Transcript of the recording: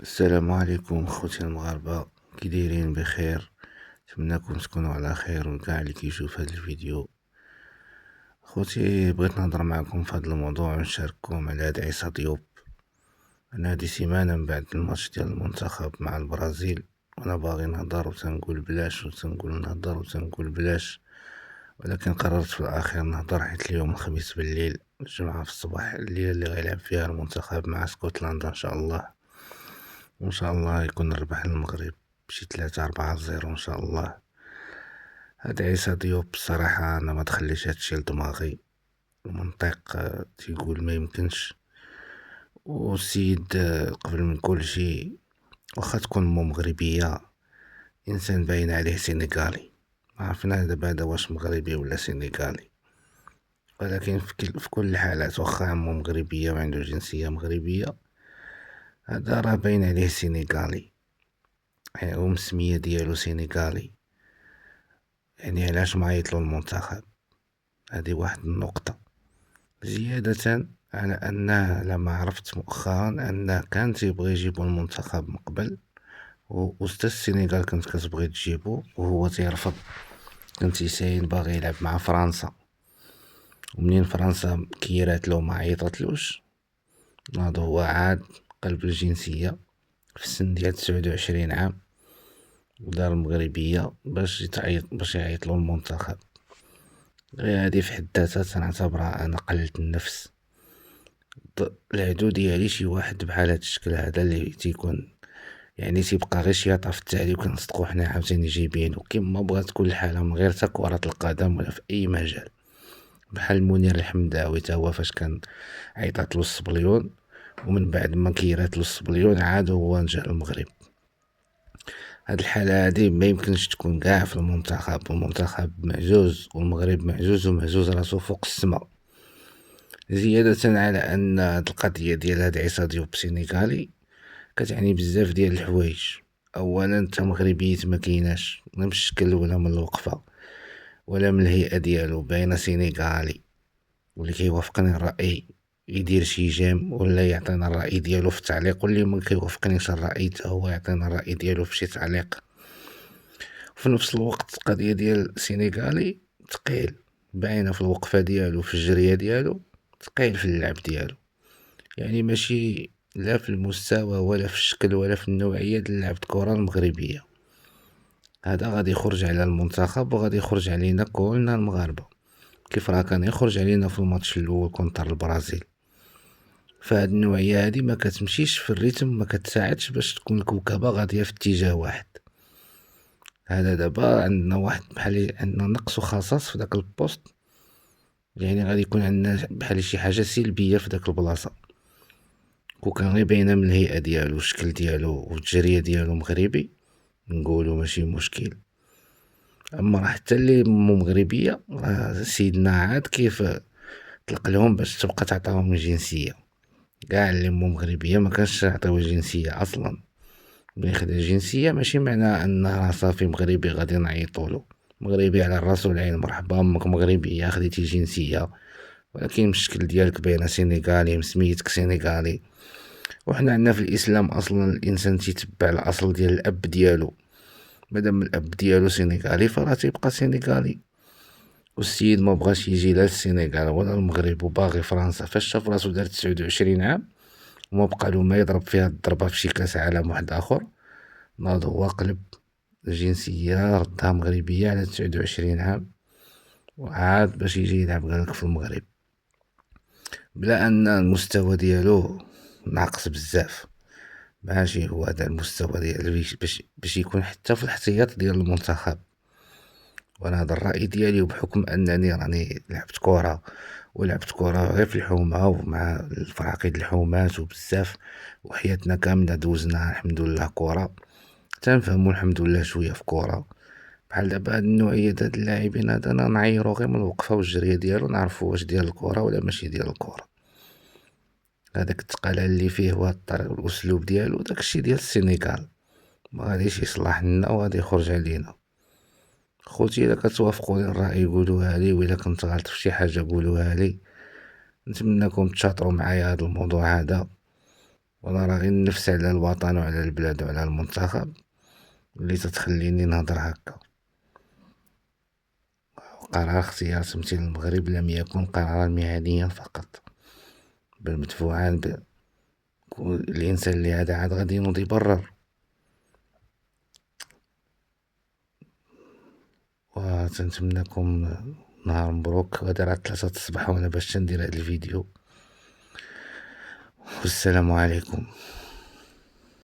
السلام عليكم خوتي المغاربة، كي دايرين؟ بخير. نتمنىكم تكونوا على خير وكاع اللي كيشوف هذا الفيديو. خوتي، بغيت نهضر معكم في هذا الموضوع ونشارككم على هاد عيسى ديوب. انا هادي سيمانه من بعد الماتش ديال المنتخب مع البرازيل، وانا باغي نهضر وتنقول بلاش وتنقول نهضر وتنقول بلاش، ولكن قررت في الاخير نهضر حيت اليوم الخميس بالليل، الجمعة في الصباح، الليلة اللي غيلعب فيها المنتخب مع اسكتلندا ان شاء الله. وان شاء الله يكون ربح المغرب بشي 3-4-0 ان شاء الله. هاد عيسى ديوب بصراحة انا ما تخليش هادشي لدماغي. المنطق تيقول ما يمكنش. والسيد قبل من كل شيء، واخا تكون مو مغربية، انسان باين عليه سينيغالي. ما عرفنا دابا هذا واش مغربي ولا سينيغالي، ولكن في كل الحالات واخا عمو مغربية وعنده جنسية مغربية، هذا راه باين عليه سينيغالي. يعني ومسمية ديالو سينيغالي، يعني علاش معيطلو المنتخب؟ هذه واحد النقطة. زيادة على أنه لما عرفت مؤخرا أنه كان تيبغي يجيبو المنتخب من قبل، وستا السينيغال كانت كتبغي تجيبو وهو تيرفض. كان تيساين باغي يلعب مع فرنسا، ومنين فرنسا كيراتلو ما عيطتلوش، ناضو هو عاد قلب الجنسية في السن ديال 29 عام، ودار المغربية باش يعيطلو المنتخب. غير هادي في حد ذاتها تنعتبرها أنا قلة النفس. العدو ديالي شي واحد بحال هاد الشكل هذا اللي تيكون يعني تيبقى غير شياطة في التالي، وكنصدقو حنا عاوتاني جايبينو كيما بغات كل حالة من غير تا كرة القدم ولا في أي مجال. بحال منير الحمداوي تا هو فاش كان عيطاتلو الصبليون، ومن بعد ما كيراتلو الصبليون عاد هو نجا للمغرب. هاد الحالة هادي ما يمكنش تكون كاع في المنتخب، والمنتخب معجوز والمغرب معجوز ومهزوز راسو فوق السما. زيادة على أن هاد القضية ديال هاد عيسى ديوب سينيغالي كتعني بزاف ديال الحوايج. أولا تا مغربية مكيناش، لا من الشكل ولا من الوقفة ولا من الهيئة ديالو، باينة سينيغالي. واللي كيوافقني الرأي يدير شي جيم ولا يعطينا الرأي ديالو في التعليق، واللي ما كيوافقنيش الرأي تا هو يعطينا الرأي ديالو في شي تعليق. في نفس الوقت القضية ديال سينيغالي ثقيل، باينة في الوقفة ديالو، في الجرية ديالو ثقيل، في اللعب ديالو. يعني ماشي لا في المستوى ولا في الشكل ولا في النوعية ديال لعب الكرة المغربية. هذا غادي يخرج على المنتخب وغادي يخرج علينا كلنا المغاربة، كيف راه كان يخرج علينا في الماتش الاول كونتر البرازيل. فهاد النوعية هادي ما كتمشيش في الريتم، ما كتساعدش باش تكون الكوكبة غادية في اتجاه واحد. هذا دابا عندنا واحد بحال عندنا نقص وخصاص في داك البوست، يعني غادي يكون عندنا بحال شي حاجة سلبية في داك البلاصة. وكان غير باينة من الهيئة ديالو والشكل ديالو والتجرية ديالو مغربي، نقولو ماشي مشكل. اما راه حتى اللي مو مغربية راه سيدنا عاد كيف طلق لهم باش تبقى تعطيهم الجنسية. كاع اللي مو مغربية ما كانش يعطيو الجنسية اصلا. ملي خدا الجنسية ماشي معناه انه راه صافي مغربي غادي نعيطولو. مغربي على الراس والعين، مرحبا امك مغربية خديتي جنسية، ولكن الشكل ديالك باينة سينيغالي، مسميتك سينيغالي. وحنا عندنا في الاسلام اصلا الانسان تيتبع الاصل ديال الاب ديالو، مادام الاب ديالو سينيغالي فراه تيبقى سينيغالي. والسيد ما بغاش يجي لا للسينيغال ولا المغرب، وباغي فرنسا. فاش شاف راسو دار 29 عام وما بقى له ما يضرب فيها الضربة في شي كاس عالم واحد اخر، ناض هو قلب الجنسية ردها مغربية على 29 عام، وعاد باش يجي يلعب قالك في المغرب، بلا ان المستوى ديالو ناقص بزاف. ماشي هو هذا المستوى ديال باش يكون حتى في الاحتياط ديال المنتخب. وانا هذا الرأي ديالي، وبحكم انني راني لعبت كرة، ولعبت كرة غير في الحومة ومع الفراقيد الحومات وبزاف، وحياتنا كاملة دوزنا الحمد لله كرة، تنفهمو الحمد لله شوية في كرة. بحال دابا هاد النوعية هاد اللاعبين هذا انا نعيرو غير من الوقفة والجرية ديالو، نعرفو واش ديال الكرة ولا ماشي ديال الكرة. هذاك التقالة اللي فيه وهاد الطريق والاسلوب ديالو داكشي ديال السينيغال، ما غاديش يصلح لنا وغادي يخرج علينا. خوتي الا كتوافقوا لي الراي قولوها لي، والا كنت غلط في شي حاجه قولوها لي. نتمنىكم تشاطروا معايا هذا الموضوع هذا، وأنا راه غير النفس على الوطن وعلى البلاد وعلى المنتخب اللي تتخليني نهضر هكا. قرار اختيار تمثيل المغرب لم يكن قرارا مهنيا فقط، بل مدفوعا الإنسان اللي هذا عاد غادي ينوض يبرر. وتنتمنىكم نهار مبروك. وهذا راه 3 الصباح وانا باش ندير هاد الفيديو. والسلام عليكم.